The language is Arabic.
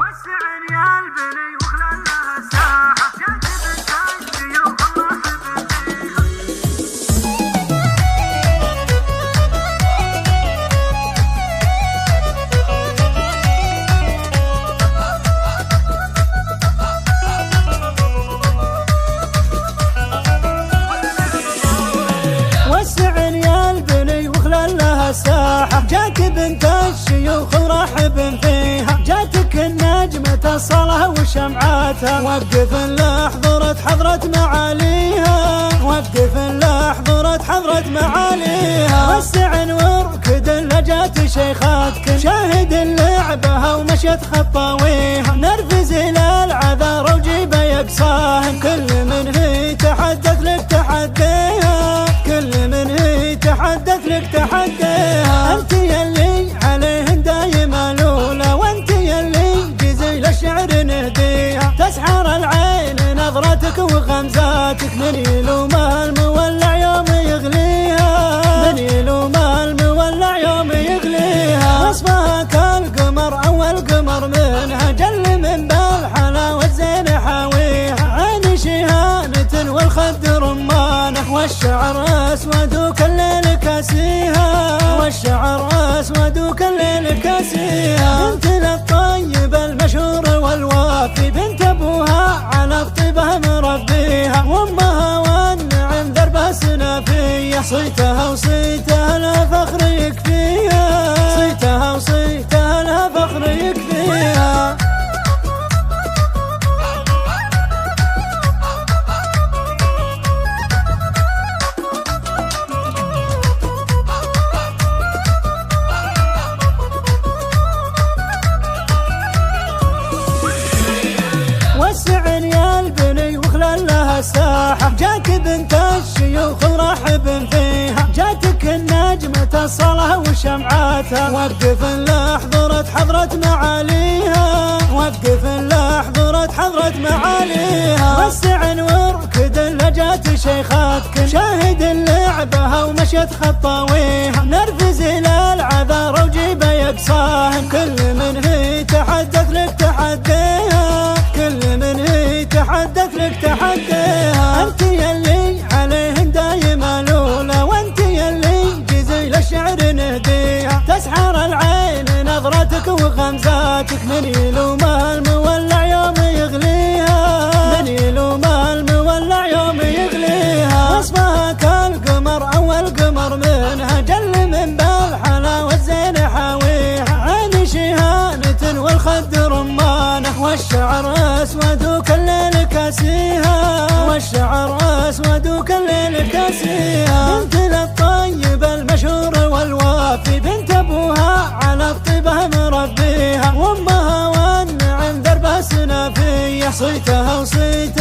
وسعني يا البني وخلى لها ساحة، جات بنت الشيوخ مرحبا فيها. وسعني يا البني وخلى لها ساحة، جات بنت الشيوخ مرحبا فيها. جاتك النجمة الصلاة وشمعاتها، وقف له حضرت حضرة معاليها، وقف له حضرت حضرة معاليها. وسعن واركد لجات شيخاتك، شاهد اللعبها ومشيت خطاويها. نرفز الى العذار وجيب يقصاهم، كل من هي تحدث لك تحديها، كل من هي تحدث لك تحديها. انت يلي عليهن دايما الاولى، وانت يلي جزيل الشعر نهديها. تسحر العين نظرتك وغمزاتك، من يلومها المولع يوم يغليها، من يلومها المولع يوم يغليها. وصفها كالقمر اول قمر منها، جل من بالحلاوة زين حاويها. عين شهانة والخد رمانه، والشعر اسود وكالليل كاسيها، والشعر اسود وكالليل كاسيها. بنت للطيب المشهور والوافي، بنت ابوها على الطيبه مربيها. وامها والنعم دربها سنافيه، صيتها وصيتها لا فخر يكفيها، صيتها وصيتها لا فخر يكفيها. وسعني يا البني وخلى لها ساحة، جات بنت الشيوخ مرحبا فيها. جاتك النجمة الصلاة وشمعاتها، وقف له حضرت حضرة معاليها، وقف له حضرت حضرة معاليها. وسعن واركد لجات شيخاتك، شاهد اللعبها ومشيت خطاويها. نرفز الى العذار وجيب يقصاهم، كل من هي تحدث لك تحديها، كل من هي تحدث لك تحديها. انت يلي عليهن دايما الاولى، وانت يلي جزيل الشعر نهديها. تسحر العين نظرتك وغمزاتك، من يلومها المولع يوم يغليها، من يلومها المولع يوم يغليها. وصفها كالقمر اول قمر منها، جل من بالحلاوة زين حاويها. عين شهانة والخد رمانه، والشعر اسود وكالليل كاسيها، والشعر اسود وكالليل كاسيها. بنت للطيب المشهور والوافي، بنت ابوها على الطيبه مربيها. وامها والنعم دربها سنافيه، صيتها وصيتها